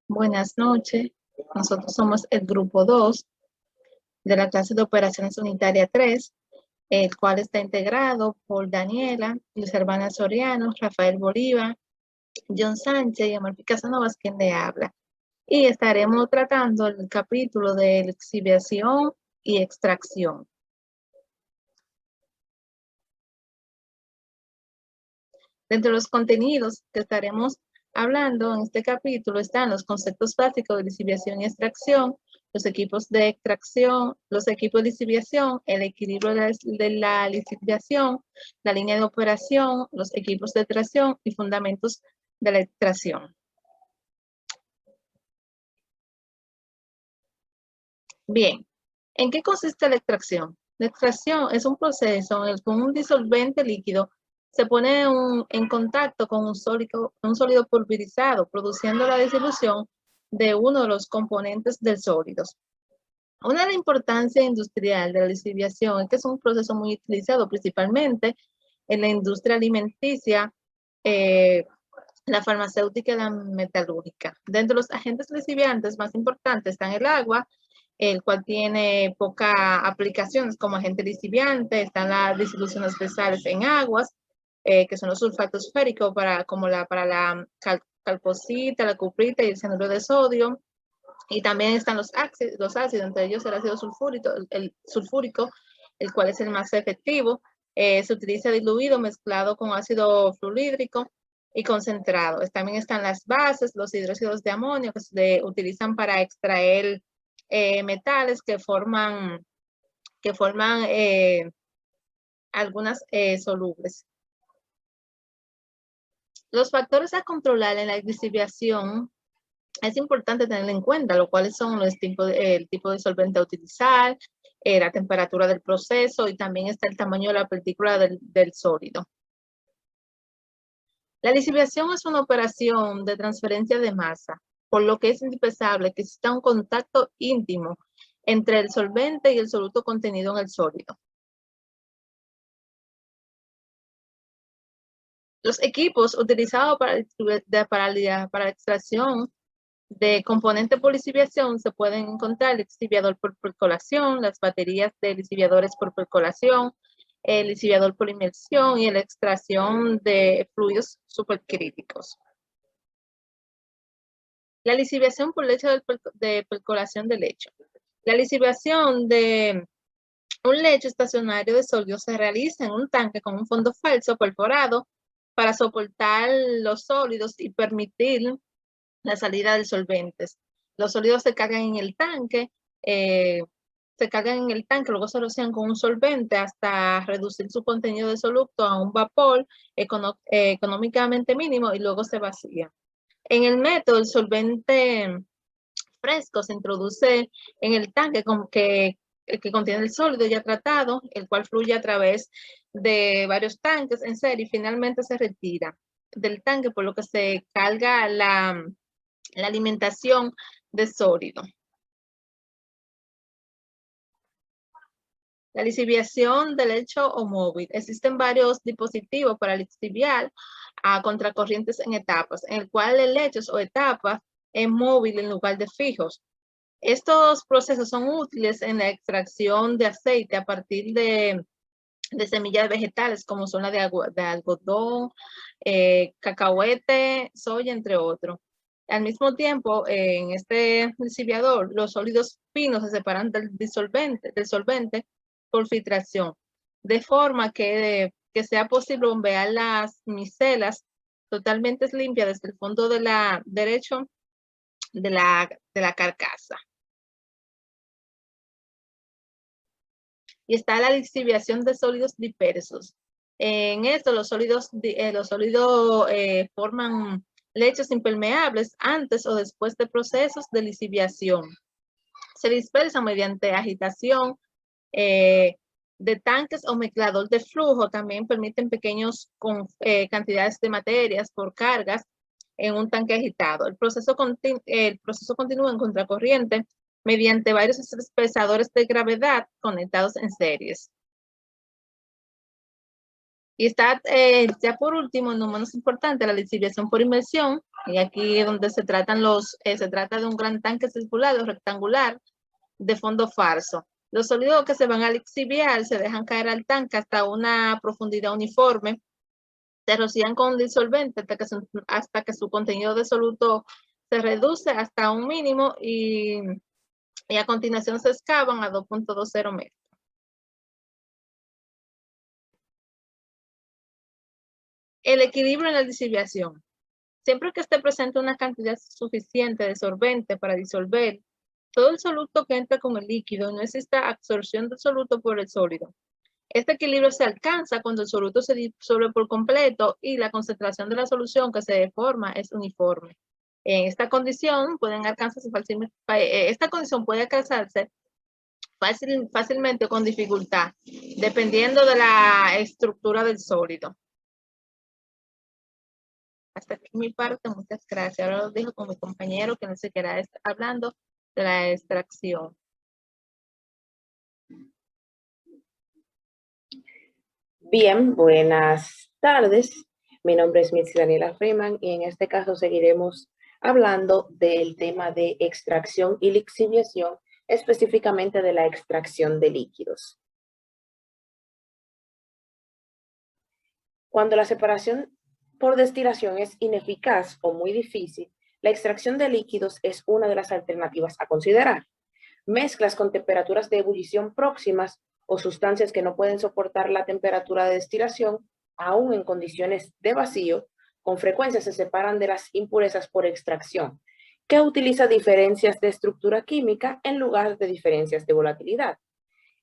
Buenas noches. Nosotros somos el grupo 2 de la clase de Operaciones Unitaria 3, el cual está integrado por Daniela, Luis Hermana Soriano, Rafael Bolívar, John Sánchez y Amalfi Casanovas, quien le habla. Y estaremos tratando el capítulo de lixiviación y extracción. Dentro de los contenidos que estaremos hablando en este capítulo están los conceptos básicos de lixiviación y extracción, los equipos de extracción, los equipos de lixiviación, el equilibrio de la lixiviación, la línea de operación, los equipos de extracción y fundamentos de la extracción. Bien, ¿en qué consiste la extracción? La extracción es un proceso en el que un disolvente líquido se pone en contacto con un sólido pulverizado, produciendo la disolución de uno de los componentes del sólido. Una de la importancia industrial de la lixiviación es que es un proceso muy utilizado principalmente en la industria alimenticia, la farmacéutica y la metalúrgica. Dentro de los agentes lixiviantes más importantes están el agua, el cual tiene poca aplicaciones como agente lixiviante, están las disoluciones de sales en aguas, que son los sulfatos féricos para la calcosita, la cuprita y el cianuro de sodio. Y también están los ácidos, entre ellos el ácido sulfúrico, el cual es el más efectivo. Se utiliza diluido mezclado con ácido fluorhídrico y concentrado. También están las bases, los hidróxidos de amonio que se utilizan para extraer metales que forman algunas solubles. Los factores a controlar en la lixiviación es importante tener en cuenta, lo cuales son el tipo de solvente a utilizar, la temperatura del proceso y también está el tamaño de la partícula del sólido. La lixiviación es una operación de transferencia de masa, por lo que es indispensable que exista un contacto íntimo entre el solvente y el soluto contenido en el sólido. Los equipos utilizados para la extracción de componentes por lixiviación se pueden encontrar el lixiviador por percolación, las baterías de lixiviadores por percolación, el lixiviador por inmersión y la extracción de fluidos supercríticos. La lixiviación por lecho de percolación de lecho. La lixiviación de un lecho estacionario de sólido se realiza en un tanque con un fondo falso perforado para soportar los sólidos y permitir la salida de solventes. Los sólidos se cargan en el tanque, luego se rocian con un solvente hasta reducir su contenido de soluto a un vapor económicamente mínimo y luego se vacía. En el método, el solvente fresco se introduce en el tanque que contiene el sólido ya tratado, el cual fluye a través de varios tanques en serie y finalmente se retira del tanque, por lo que se carga la alimentación de sólido. La lixiviación de lecho o móvil. Existen varios dispositivos para lixiviar a contracorrientes en etapas, en el cual el lecho o etapa es móvil en lugar de fijos. Estos procesos son útiles en la extracción de aceite a partir de semillas vegetales, como son las de algodón, cacahuete, soya, entre otros. Al mismo tiempo, en este lixiviador, los sólidos finos se separan del solvente por filtración, de forma que sea posible bombear las micelas totalmente limpias desde el fondo derecho de la carcasa. Y está la lixiviación de sólidos dispersos. En esto, los sólidos forman lechos impermeables antes o después de procesos de lixiviación. Se dispersan mediante agitación de tanques o mezclador de flujo. También permiten pequeñas cantidades de materias por cargas en un tanque agitado. El proceso continúa en contracorriente mediante varios expresadores de gravedad conectados en series. Y está ya por último, no menos importante, la lixiviación por inmersión, Y aquí es donde se trata de un gran tanque circular rectangular de fondo falso. Los sólidos que se van a lixiviar se dejan caer al tanque hasta una profundidad uniforme, se rocían con un disolvente hasta que su contenido de soluto se reduce hasta un mínimo y a continuación se excavan a 2.20 metros. El equilibrio en la lixiviación. Siempre que esté presente una cantidad suficiente de solvente para disolver todo el soluto que entra con el líquido y no exista absorción del soluto por el sólido. Este equilibrio se alcanza cuando el soluto se disuelve por completo y la concentración de la solución que se forma es uniforme. En esta condición puede alcanzarse fácilmente o con dificultad, dependiendo de la estructura del sólido. Hasta aquí mi parte, muchas gracias. Ahora lo dejo con mi compañero que no se queda hablando de la extracción. Bien, buenas tardes. Mi nombre es Mitzi Daniela Freeman y en este caso seguiremos hablando del tema de extracción y lixiviación, específicamente de la extracción de líquidos. Cuando la separación por destilación es ineficaz o muy difícil, la extracción de líquidos es una de las alternativas a considerar. Mezclas con temperaturas de ebullición próximas o sustancias que no pueden soportar la temperatura de destilación, aún en condiciones de vacío, con frecuencia se separan de las impurezas por extracción, que utiliza diferencias de estructura química en lugar de diferencias de volatilidad.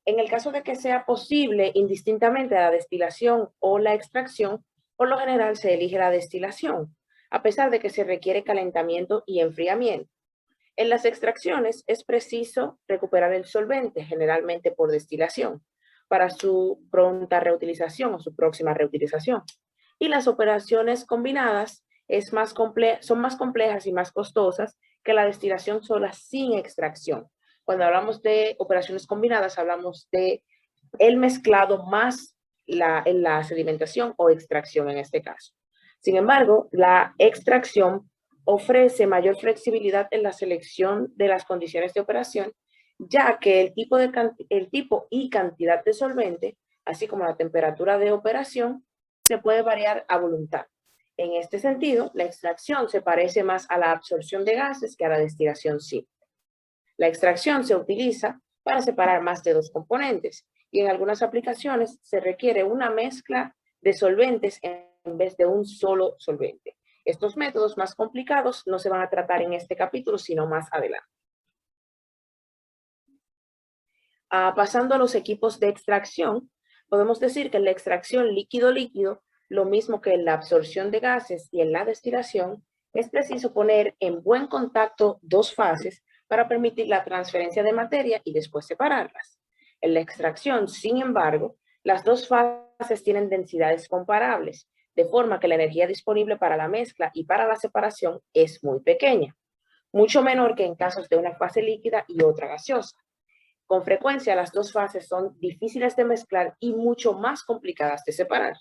En el caso de que sea posible indistintamente la destilación o la extracción, por lo general se elige la destilación, a pesar de que se requiere calentamiento y enfriamiento. En las extracciones es preciso recuperar el solvente, generalmente por destilación, para su pronta reutilización o su próxima reutilización. Y las operaciones combinadas son más complejas y más costosas que la destilación sola sin extracción. Cuando hablamos de operaciones combinadas, hablamos de el mezclado más la sedimentación o extracción en este caso. Sin embargo, la extracción ofrece mayor flexibilidad en la selección de las condiciones de operación, ya que el tipo y cantidad de solvente, así como la temperatura de operación, se puede variar a voluntad. En este sentido, la extracción se parece más a la absorción de gases que a la destilación simple. La extracción se utiliza para separar más de dos componentes y en algunas aplicaciones se requiere una mezcla de solventes en vez de un solo solvente. Estos métodos más complicados no se van a tratar en este capítulo, sino más adelante. Pasando a los equipos de extracción, podemos decir que en la extracción líquido-líquido, lo mismo que en la absorción de gases y en la destilación, es preciso poner en buen contacto dos fases para permitir la transferencia de materia y después separarlas. En la extracción, sin embargo, las dos fases tienen densidades comparables, de forma que la energía disponible para la mezcla y para la separación es muy pequeña, mucho menor que en casos de una fase líquida y otra gaseosa. Con frecuencia, las dos fases son difíciles de mezclar y mucho más complicadas de separar.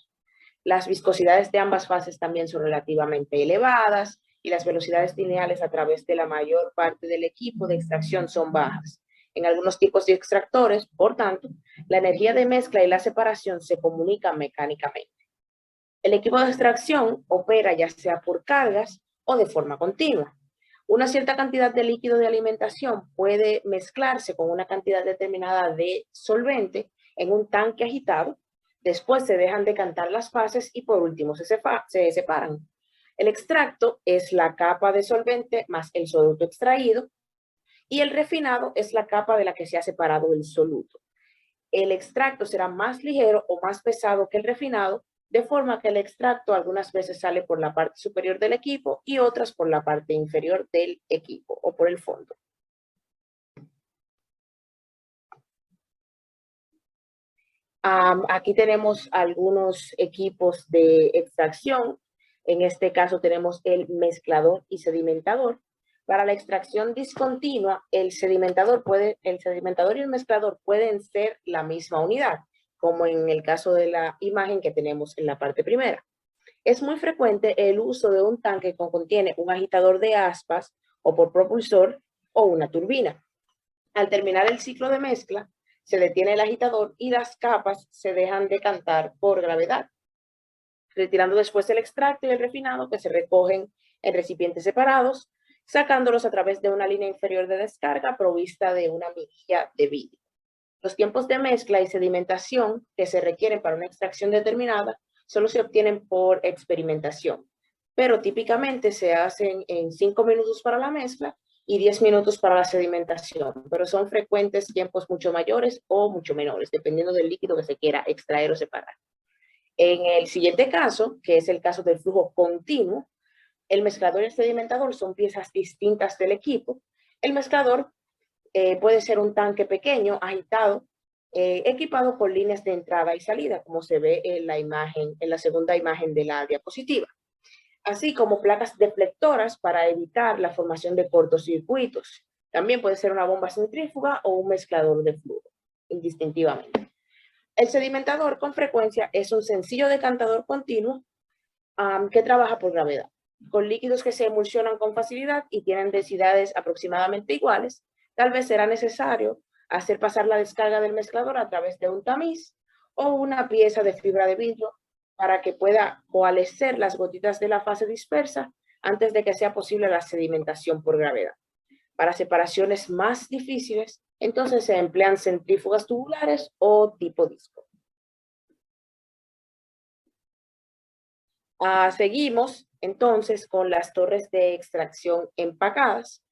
Las viscosidades de ambas fases también son relativamente elevadas y las velocidades lineales a través de la mayor parte del equipo de extracción son bajas. En algunos tipos de extractores, por tanto, la energía de mezcla y la separación se comunican mecánicamente. El equipo de extracción opera ya sea por cargas o de forma continua. Una cierta cantidad de líquido de alimentación puede mezclarse con una cantidad determinada de solvente en un tanque agitado. Después se dejan decantar las fases y por último se separan. El extracto es la capa de solvente más el soluto extraído y el refinado es la capa de la que se ha separado el soluto. El extracto será más ligero o más pesado que el refinado, de forma que el extracto algunas veces sale por la parte superior del equipo y otras por la parte inferior del equipo o por el fondo. Aquí tenemos algunos equipos de extracción. En este caso tenemos el mezclador y sedimentador. Para la extracción discontinua, el sedimentador y el mezclador pueden ser la misma unidad, como en el caso de la imagen que tenemos en la parte primera. Es muy frecuente el uso de un tanque que contiene un agitador de aspas o por propulsor o una turbina. Al terminar el ciclo de mezcla, se detiene el agitador y las capas se dejan decantar por gravedad, retirando después el extracto y el refinado que se recogen en recipientes separados, sacándolos a través de una línea inferior de descarga provista de una mirilla de vidrio. Los tiempos de mezcla y sedimentación que se requieren para una extracción determinada solo se obtienen por experimentación, pero típicamente se hacen en 5 minutos para la mezcla y 10 minutos para la sedimentación, pero son frecuentes tiempos mucho mayores o mucho menores, dependiendo del líquido que se quiera extraer o separar. En el siguiente caso, que es el caso del flujo continuo, el mezclador y el sedimentador son piezas distintas del equipo. El mezclador puede ser un tanque pequeño, agitado, equipado con líneas de entrada y salida, como se ve en la imagen, en la segunda imagen de la diapositiva, así como placas deflectoras para evitar la formación de cortocircuitos. También puede ser una bomba centrífuga o un mezclador de flujo, indistintivamente. El sedimentador con frecuencia es un sencillo decantador continuo que trabaja por gravedad, con líquidos que se emulsionan con facilidad y tienen densidades aproximadamente iguales. Tal vez será necesario hacer pasar la descarga del mezclador a través de un tamiz o una pieza de fibra de vidrio para que pueda coalescer las gotitas de la fase dispersa antes de que sea posible la sedimentación por gravedad. Para separaciones más difíciles, entonces se emplean centrífugas tubulares o tipo disco. Seguimos entonces con las torres de extracción empacadas.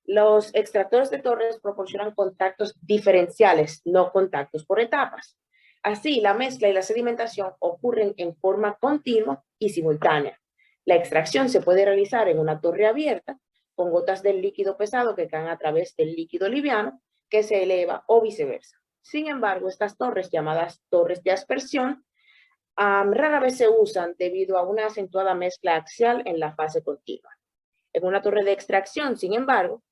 Los extractores de torres proporcionan contactos diferenciales, no contactos por etapas. Así, la mezcla y la sedimentación ocurren en forma continua y simultánea. La extracción se puede realizar en una torre abierta, con gotas del líquido pesado que caen a través del líquido liviano, que se eleva o viceversa. Sin embargo, estas torres, llamadas torres de aspersión, rara vez se usan debido a una acentuada mezcla axial en la fase continua. En una torre de extracción, sin embargo,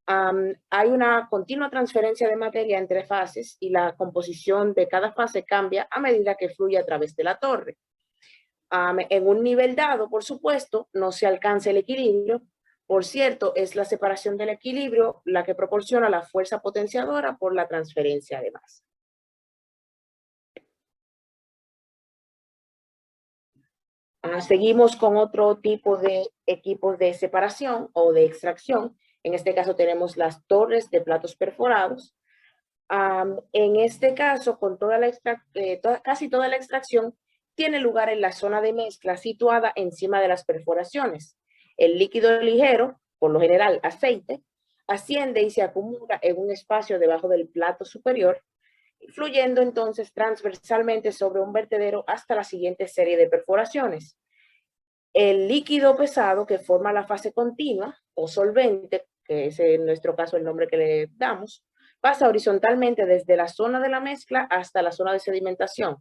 hay una continua transferencia de materia entre fases y la composición de cada fase cambia a medida que fluye a través de la torre. En un nivel dado, por supuesto, no se alcanza el equilibrio. Por cierto, es la separación del equilibrio la que proporciona la fuerza potenciadora por la transferencia de masa. Seguimos con otro tipo de equipos de separación o de extracción. En este caso tenemos las torres de platos perforados. En este caso, con casi toda la extracción tiene lugar en la zona de mezcla situada encima de las perforaciones. El líquido ligero, por lo general aceite, asciende y se acumula en un espacio debajo del plato superior, fluyendo entonces transversalmente sobre un vertedero hasta la siguiente serie de perforaciones. El líquido pesado que forma la fase continua o solvente, que es en nuestro caso el nombre que le damos, pasa horizontalmente desde la zona de la mezcla hasta la zona de sedimentación,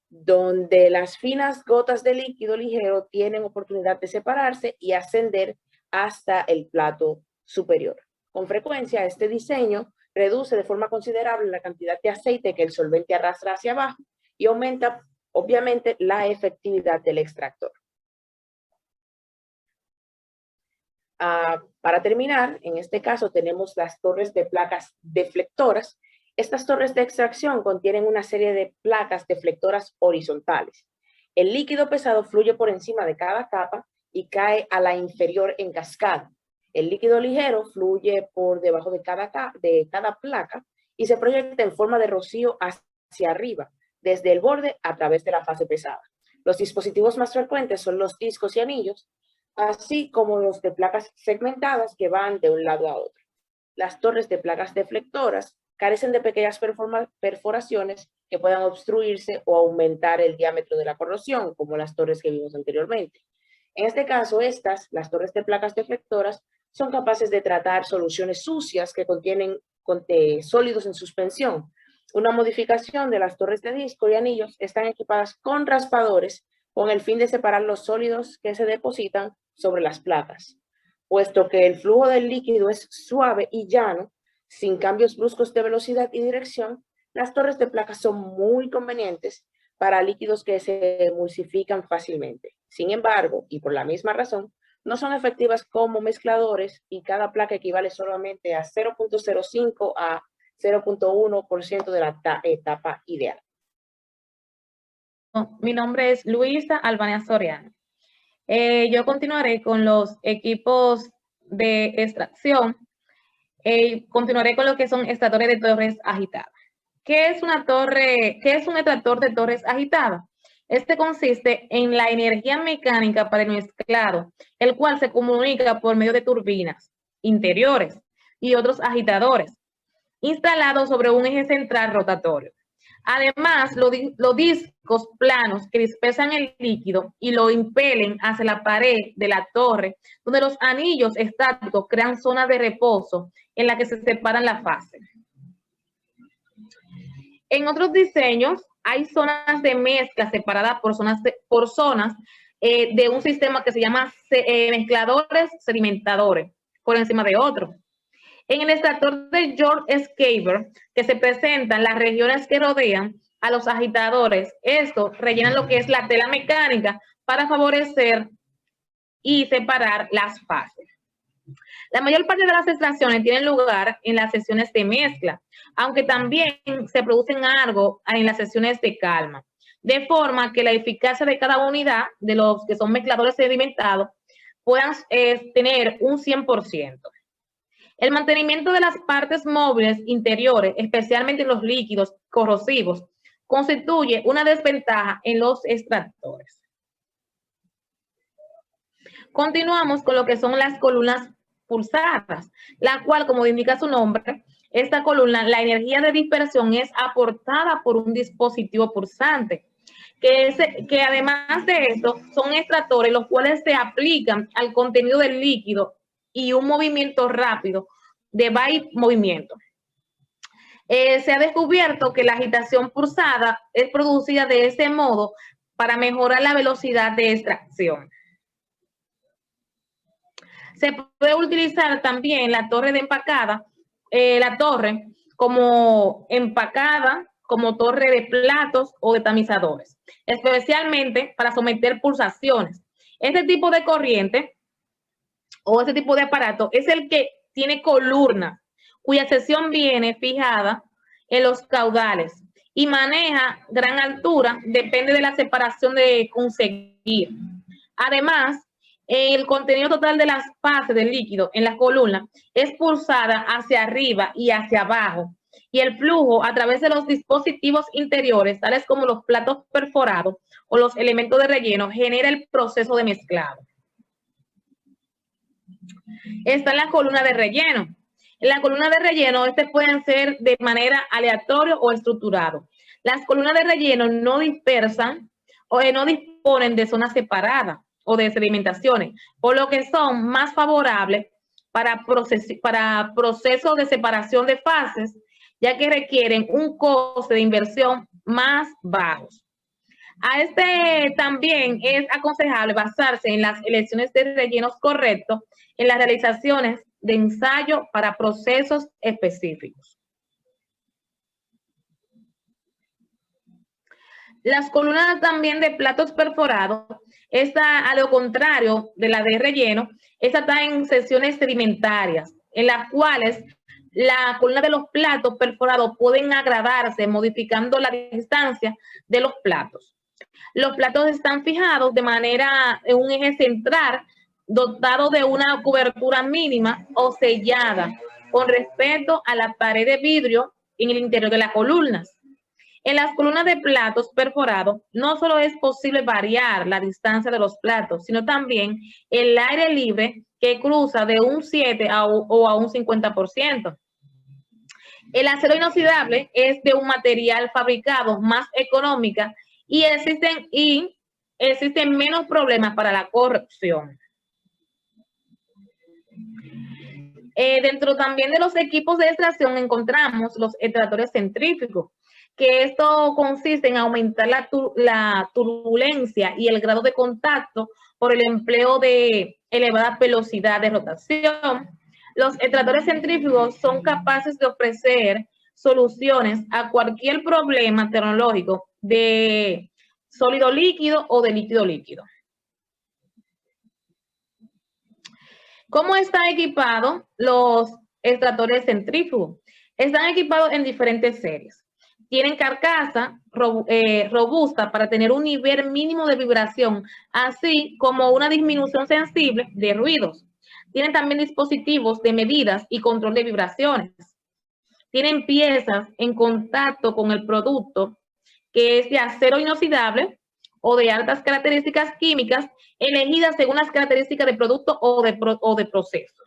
donde las finas gotas de líquido ligero tienen oportunidad de separarse y ascender hasta el plato superior. Con frecuencia, este diseño reduce de forma considerable la cantidad de aceite que el solvente arrastra hacia abajo y aumenta, obviamente, la efectividad del extractor. Para terminar, en este caso tenemos las torres de placas deflectoras. Estas torres de extracción contienen una serie de placas deflectoras horizontales. El líquido pesado fluye por encima de cada capa y cae a la inferior en cascada. El líquido ligero fluye por debajo de cada placa y se proyecta en forma de rocío hacia arriba, desde el borde a través de la fase pesada. Los dispositivos más frecuentes son los discos y anillos, así como los de placas segmentadas que van de un lado a otro. Las torres de placas deflectoras carecen de pequeñas perforaciones que puedan obstruirse o aumentar el diámetro de la corrosión, como las torres que vimos anteriormente. En este caso, las torres de placas deflectoras, son capaces de tratar soluciones sucias que contienen sólidos en suspensión. Una modificación de las torres de disco y anillos están equipadas con raspadores con el fin de separar los sólidos que se depositan sobre las placas. Puesto que el flujo del líquido es suave y llano, sin cambios bruscos de velocidad y dirección, las torres de placas son muy convenientes para líquidos que se emulsifican fácilmente. Sin embargo, y por la misma razón, no son efectivas como mezcladores y cada placa equivale solamente a 0.05 a 0.1% de la etapa ideal. Mi nombre es Luisa Albania Soriano. Yo continuaré con los equipos de extracción. Continuaré con lo que son extractores de torres agitadas. ¿Qué es una torre? ¿Qué es un extractor de torres agitadas? Este consiste en la energía mecánica para el mezclado, el cual se comunica por medio de turbinas interiores y otros agitadores, instalados sobre un eje central rotatorio. Además, los discos planos que dispersan el líquido y lo impelen hacia la pared de la torre, donde los anillos estáticos crean zonas de reposo en la que se separan las fases. En otros diseños, hay zonas de mezcla separadas por zonas de un sistema que se llama mezcladores sedimentadores, por encima de otros. En el extractor de George Scaber, que se presentan las regiones que rodean a los agitadores, estos rellenan lo que es la tela mecánica para favorecer y separar las fases. La mayor parte de las extracciones tienen lugar en las sesiones de mezcla, aunque también se producen algo en las sesiones de calma, de forma que la eficacia de cada unidad de los que son mezcladores sedimentados puedan tener un 100%. El mantenimiento de las partes móviles interiores, especialmente los líquidos corrosivos, constituye una desventaja en los extractores. Continuamos con lo que son las columnas pulsadas, la cual, como indica su nombre, esta columna, la energía de dispersión es aportada por un dispositivo pulsante, que además de esto son extractores los cuales se aplican al contenido del líquido y un movimiento rápido de va y movimiento. Se ha descubierto que la agitación pulsada es producida de ese modo para mejorar la velocidad de extracción. Se puede utilizar también la torre de empacada, la torre como empacada, como torre de platos o de tamizadores, especialmente para someter pulsaciones. Este tipo de corriente o este tipo de aparato es el que tiene columna, cuya sección viene fijada en los caudales y maneja gran altura, depende de la separación de conseguir. Además, el contenido total de las fases del líquido en la columna es pulsada hacia arriba y hacia abajo, y el flujo a través de los dispositivos interiores, tales como los platos perforados o los elementos de relleno, genera el proceso de mezclado. Está en la columna de relleno. En la columna de relleno, pueden ser de manera aleatoria o estructurado. Las columnas de relleno no dispersan o no disponen de zonas separadas o de sedimentaciones, por lo que son más favorables para procesos de separación de fases, ya que requieren un coste de inversión más bajos. También es aconsejable basarse en las elecciones de rellenos correctos en las realizaciones de ensayo para procesos específicos. Las columnas también de platos perforados, a lo contrario de la de relleno, esta está en secciones sedimentarias, en las cuales la columna de los platos perforados pueden agradarse modificando la distancia de los platos. Los platos están fijados de manera en un eje central, dotado de una cobertura mínima o sellada con respecto a la pared de vidrio en el interior de las columnas. En las columnas de platos perforados, no solo es posible variar la distancia de los platos, sino también el aire libre que cruza de un 7 o a un 50%. El acero inoxidable es de un material fabricado más económica y existen menos problemas para la corrosión. Dentro también de los equipos de extracción encontramos los extractores centrífugos, que esto consiste en aumentar la turbulencia y el grado de contacto por el empleo de elevada velocidad de rotación. Los extractores centrífugos son capaces de ofrecer soluciones a cualquier problema tecnológico de sólido líquido o de líquido líquido. ¿Cómo están equipados los extractores centrífugos? Están equipados en diferentes series. Tienen carcasa robusta para tener un nivel mínimo de vibración, así como una disminución sensible de ruidos. Tienen también dispositivos de medidas y control de vibraciones. Tienen piezas en contacto con el producto que es de acero inoxidable o de altas características químicas elegidas según las características del producto o de proceso.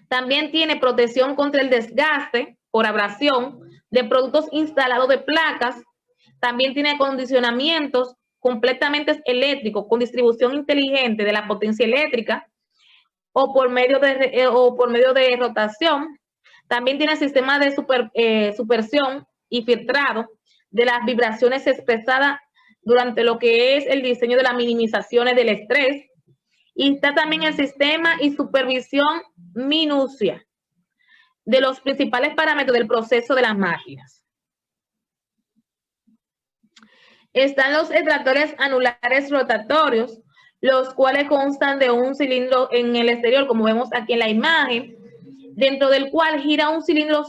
También tiene protección contra el desgaste por abrasión de productos instalados de placas. También tiene acondicionamientos completamente eléctricos con distribución inteligente de la potencia eléctrica o por medio de rotación. También tiene sistema de supresión y filtrado de las vibraciones expresadas durante lo que es el diseño de las minimizaciones del estrés. Y está también el sistema y supervisión minucia de los principales parámetros del proceso de las máquinas. Están los extractores anulares rotatorios, los cuales constan de un cilindro en el exterior, como vemos aquí en la imagen, dentro del cual gira un cilindro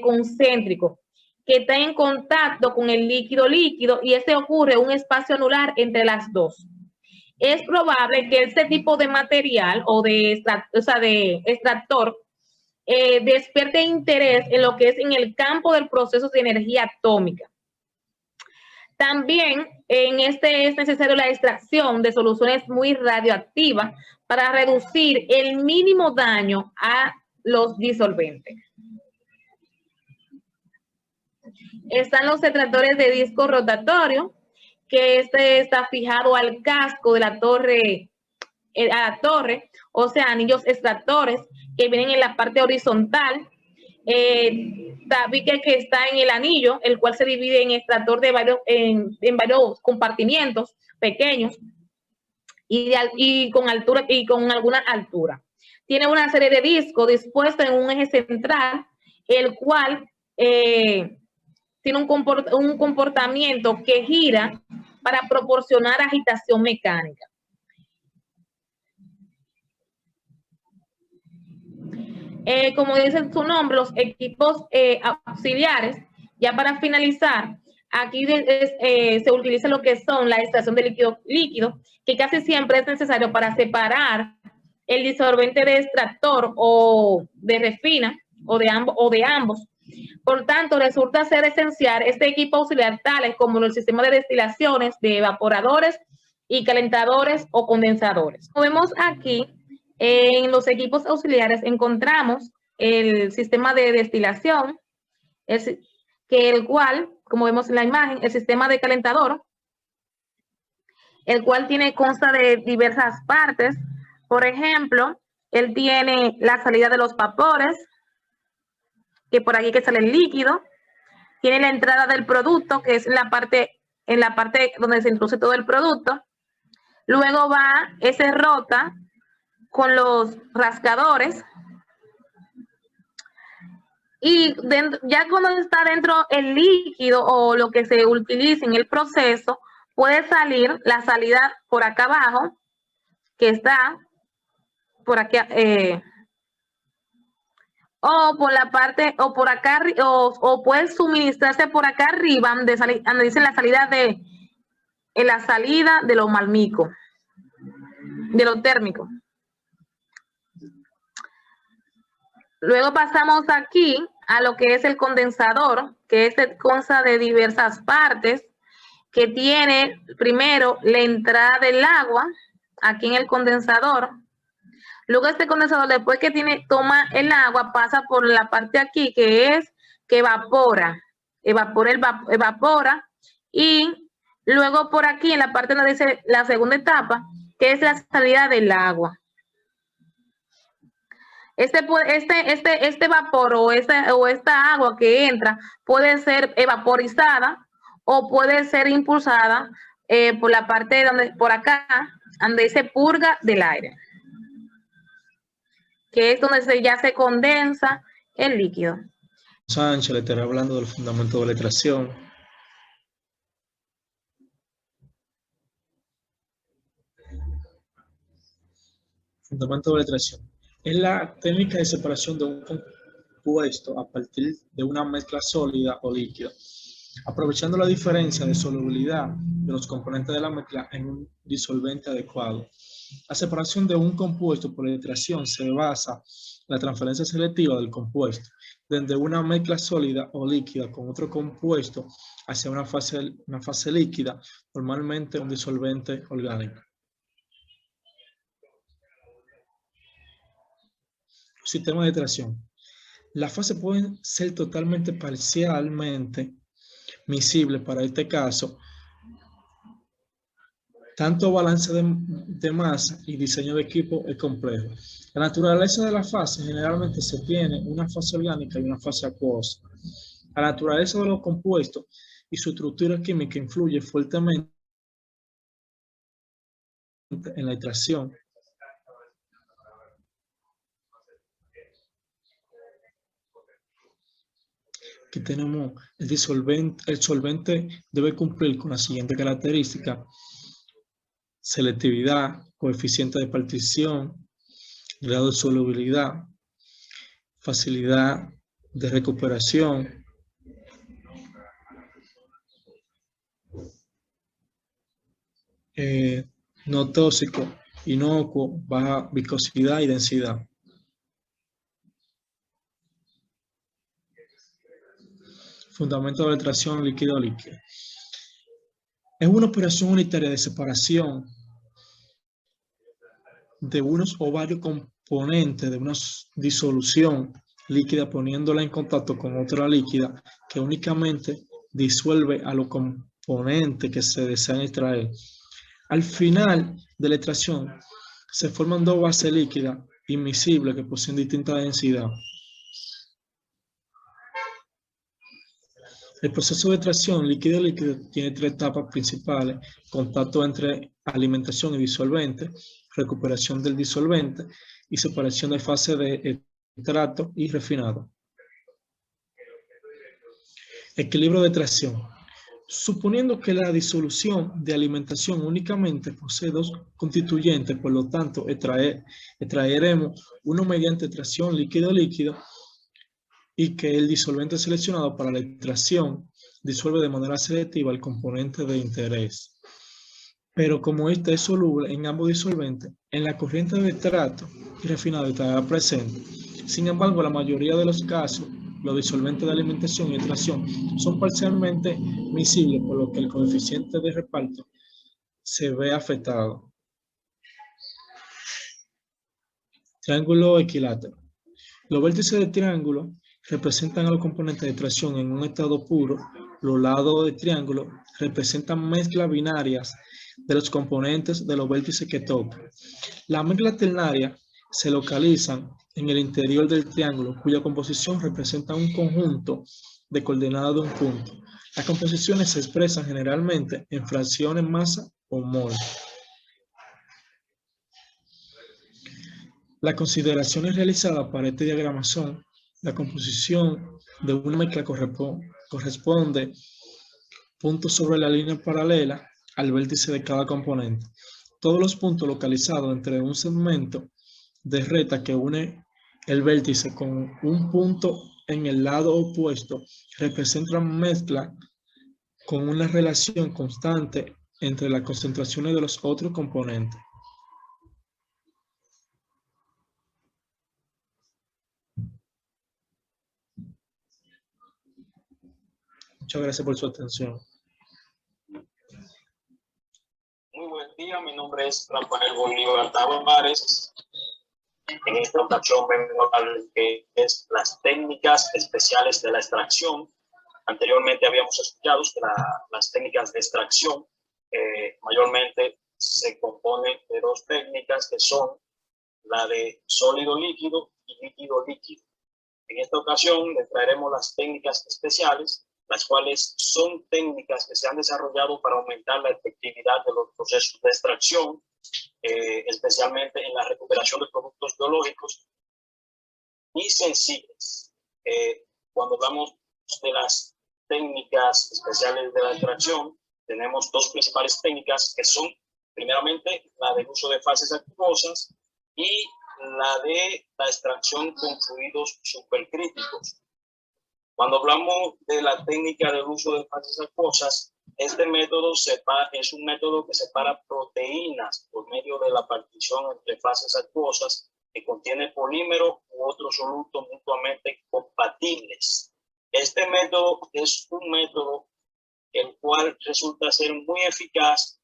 concéntrico que está en contacto con el líquido y este ocurre un espacio anular entre las dos. Es probable que este tipo de material o de extractor despierte interés en lo que es en el campo del proceso de energía atómica. También en este es necesario la extracción de soluciones muy radioactivas para reducir el mínimo daño a los disolventes. Están los extractores de disco rotatorio, que está fijado al casco de la torre, o sea, anillos extractores que vienen en la parte horizontal. Que está en el anillo, el cual se divide en extractor de varios compartimientos pequeños y con altura y con alguna altura. Tiene una serie de discos dispuestos en un eje central, el cual tiene un comportamiento que gira para proporcionar agitación mecánica. Como dice su nombre, los equipos auxiliares, ya para finalizar, aquí se utiliza lo que son la extracción de líquido, que casi siempre es necesario para separar el disolvente de extractor o de refina o de ambos. Por tanto, resulta ser esencial este equipo auxiliar, tales como el sistema de destilaciones, de evaporadores y calentadores o condensadores. Como vemos aquí, en los equipos auxiliares encontramos el sistema de destilación, el cual, como vemos en la imagen, el sistema de calentador, el cual consta de diversas partes. Por ejemplo, él tiene la salida de los vapores, que por aquí que sale el líquido. Tiene la entrada del producto, que es en la parte donde se introduce todo el producto. Luego se rota con los rascadores. Y ya cuando está dentro el líquido o lo que se utiliza en el proceso, puede salir la salida por acá abajo, que está por aquí, o por la parte, o por acá, o puede suministrarse por acá arriba, donde dice la salida de lo malmico, de lo térmico. Luego pasamos aquí a lo que es el condensador, que consta de diversas partes, que tiene primero la entrada del agua, aquí en el condensador. Luego este condensador, después que toma el agua, pasa por la parte aquí, que evapora. Evapora. Y luego por aquí, en la parte donde dice la segunda etapa, que es la salida del agua. Este vapor o esta agua que entra puede ser evaporizada o puede ser impulsada por la parte por acá, donde dice purga del aire, que es donde ya se condensa el líquido. Sánchez le estará hablando del fundamento de la extracción. Fundamento de la extracción. Es la técnica de separación de un compuesto a partir de una mezcla sólida o líquida, aprovechando la diferencia de solubilidad de los componentes de la mezcla en un disolvente adecuado. La separación de un compuesto por la extracción se basa en la transferencia selectiva del compuesto desde una mezcla sólida o líquida con otro compuesto hacia una fase líquida, normalmente un disolvente orgánico. Sistema de extracción. Las fases pueden ser totalmente parcialmente miscibles para este caso. Tanto balance de masa y diseño de equipo es complejo. La naturaleza de la fase generalmente se tiene una fase orgánica y una fase acuosa. La naturaleza de los compuestos y su estructura química influye fuertemente en la extracción. Aquí tenemos el solvente debe cumplir con la siguiente característica: selectividad, coeficiente de partición, grado de solubilidad, facilidad de recuperación, no tóxico, inocuo, baja viscosidad y densidad. Fundamento de la extracción líquido-líquido. Es una operación unitaria de separación de unos o varios componentes de una disolución líquida poniéndola en contacto con otra líquida que únicamente disuelve a los componentes que se desean extraer. Al final de la extracción se forman dos bases líquidas inmiscibles que poseen distinta densidad. El proceso de extracción líquido-líquido tiene tres etapas principales: contacto entre alimentación y disolvente, recuperación del disolvente y separación de fase de extracto y refinado. Equilibrio de extracción. Suponiendo que la disolución de alimentación únicamente posee dos constituyentes, por lo tanto extraeremos uno mediante extracción líquido-líquido, y que el disolvente seleccionado para la extracción disuelve de manera selectiva el componente de interés. Pero como este es soluble en ambos disolventes, en la corriente de extracto y refinado estará presente. Sin embargo, en la mayoría de los casos, los disolventes de alimentación y extracción son parcialmente miscibles, por lo que el coeficiente de reparto se ve afectado. Triángulo equilátero. Los vértices del triángulo representan a los componentes de extracción en un estado puro. Los lados del triángulo representan mezclas binarias de los componentes de los vértices que tocan. Las mezclas ternarias se localizan en el interior del triángulo, cuya composición representa un conjunto de coordenadas de un punto. Las composiciones se expresan generalmente en fracciones masa o mol. Las consideraciones realizadas para este diagrama son: la composición de una mezcla corresponde puntos sobre la línea paralela al vértice de cada componente. Todos los puntos localizados entre un segmento de recta que une el vértice con un punto en el lado opuesto representan mezcla con una relación constante entre las concentraciones de los otros componentes. Muchas gracias por su atención. Muy buen día, mi nombre es Rafael Bolívar Tavares. En esta ocasión vengo a hablar de que es las técnicas especiales de la extracción. Anteriormente habíamos escuchado que las técnicas de extracción mayormente se componen de dos técnicas, que son la de sólido líquido y líquido líquido. En esta ocasión les traeremos las técnicas especiales, las cuales son técnicas que se han desarrollado para aumentar la efectividad de los procesos de extracción, especialmente en la recuperación de productos biológicos y sensibles. Cuando hablamos de las técnicas especiales de la extracción, tenemos dos principales técnicas, que son primeramente la del uso de fases acuosas y la de la extracción con fluidos supercríticos. Cuando hablamos de la técnica del uso de fases acuosas, este método es un método que separa proteínas por medio de la partición entre fases acuosas que contiene polímero u otros solutos mutuamente compatibles. Este método es un método el cual resulta ser muy eficaz,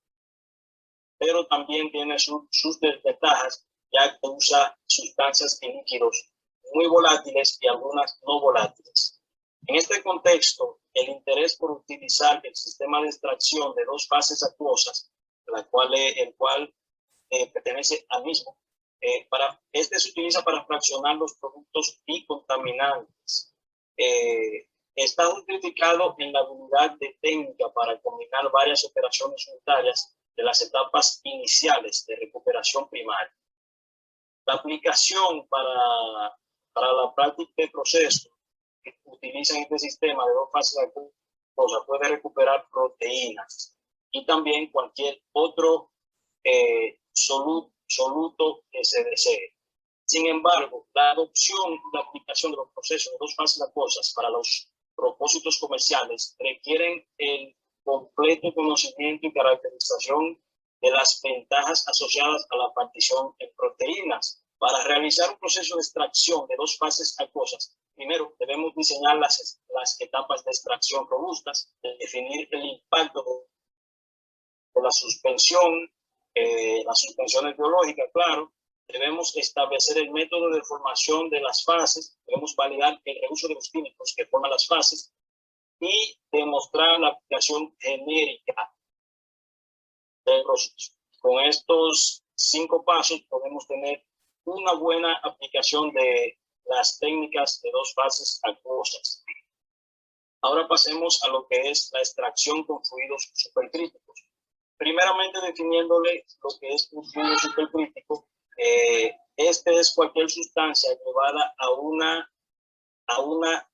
pero también tiene sus desventajas, ya que usa sustancias y líquidos muy volátiles y algunas no volátiles. En este contexto, el interés por utilizar el sistema de extracción de dos fases acuosas, el cual pertenece al mismo, este se utiliza para fraccionar los productos y contaminantes. Está justificado en la habilidad de técnica para combinar varias operaciones unitarias de las etapas iniciales de recuperación primaria. La aplicación para la práctica de proceso que utilizan este sistema de dos fases acuosas puede recuperar proteínas y también cualquier otro soluto que se desee. Sin embargo, la adopción y la aplicación de los procesos de dos fases acuosas para los propósitos comerciales requieren el completo conocimiento y caracterización de las ventajas asociadas a la partición en proteínas. Para realizar un proceso de extracción de dos fases acuosas, primero debemos diseñar las etapas de extracción robustas, definir el impacto de la suspensión, las suspensiones biológicas, claro. Debemos establecer el método de formación de las fases, debemos validar el reuso de los químicos que forman las fases y demostrar la aplicación genérica del proceso. Con estos 5 pasos podemos tener una buena aplicación de las técnicas de dos fases acuosas. Ahora pasemos a lo que es la extracción con fluidos supercríticos. Primeramente definiéndole lo que es un fluido supercrítico. Este es cualquier sustancia llevada a una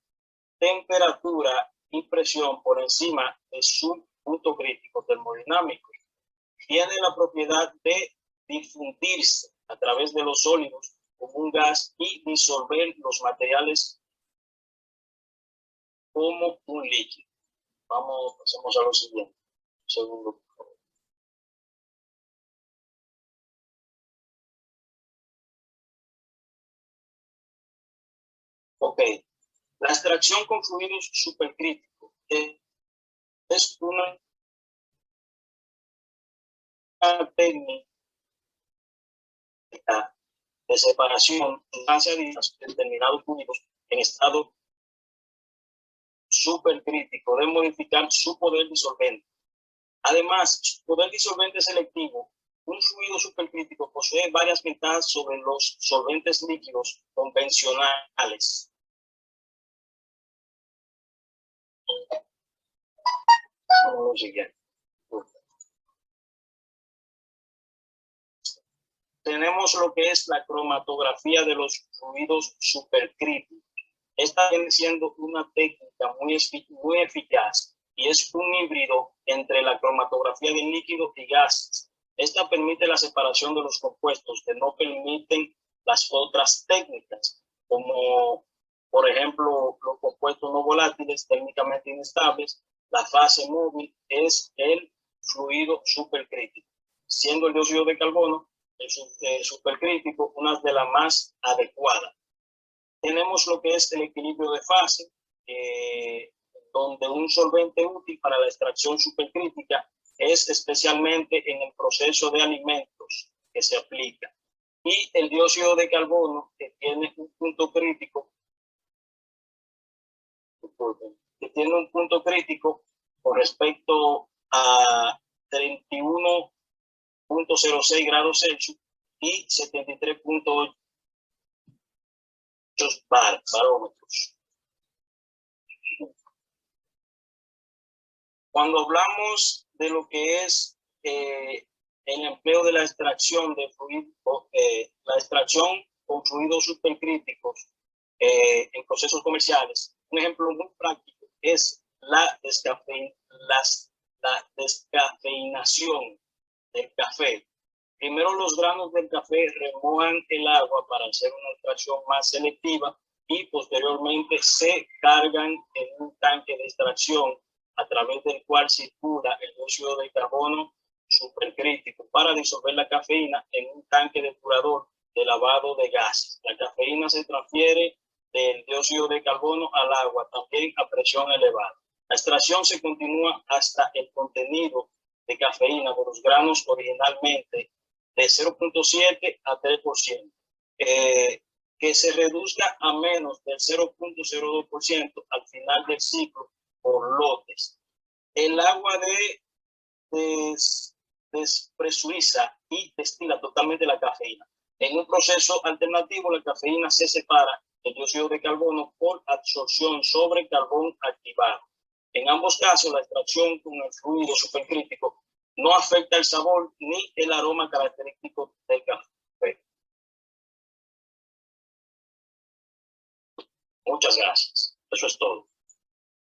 temperatura y presión por encima de su punto crítico termodinámico. Tiene la propiedad de difundirse a través de los sólidos como un gas y disolver los materiales como un líquido. Pasemos a lo siguiente. Un segundo, por favor. Ok. La extracción con fluidos supercríticos es una técnica de separación de determinados fluidos en estado supercrítico, de modificar su poder disolvente. Además, su poder disolvente selectivo, un fluido supercrítico posee varias ventajas sobre los solventes líquidos convencionales. Lo siguiente. Tenemos lo que es la cromatografía de los fluidos supercríticos. Esta viene siendo una técnica muy eficaz y es un híbrido entre la cromatografía de líquidos y gases. Esta permite la separación de los compuestos que no permiten las otras técnicas, como por ejemplo los compuestos no volátiles técnicamente inestables. La fase móvil es el fluido supercrítico, siendo el dióxido de carbono el supercrítico una de las más adecuadas. Tenemos lo que es el equilibrio de fase, donde un solvente útil para la extracción supercrítica es especialmente en el proceso de alimentos que se aplica. Y el dióxido de carbono, que tiene un punto crítico, con respecto a 31.06 grados Celsius y 73.8 barómetros. Cuando hablamos de lo que es el empleo de la extracción de fluidos, la extracción con fluidos supercríticos en procesos comerciales, un ejemplo muy práctico es la descafeinación del café. Primero los granos del café remojan el agua para hacer una extracción más selectiva y posteriormente se cargan en un tanque de extracción a través del cual circula el dióxido de carbono supercrítico para disolver la cafeína en un tanque depurador de lavado de gases. La cafeína se transfiere del dióxido de carbono al agua, también a presión elevada. La extracción se continúa hasta el contenido de cafeína de los granos originalmente de 0.7 a 3%, que se reduzca a menos del 0.02% al final del ciclo por lotes. El agua despresuriza y destila totalmente la cafeína. En un proceso alternativo, la cafeína se separa del dióxido de carbono por absorción sobre carbón activado. En ambos casos, la extracción con el fluido supercrítico no afecta el sabor ni el aroma característico del café. Muchas gracias. Eso es todo.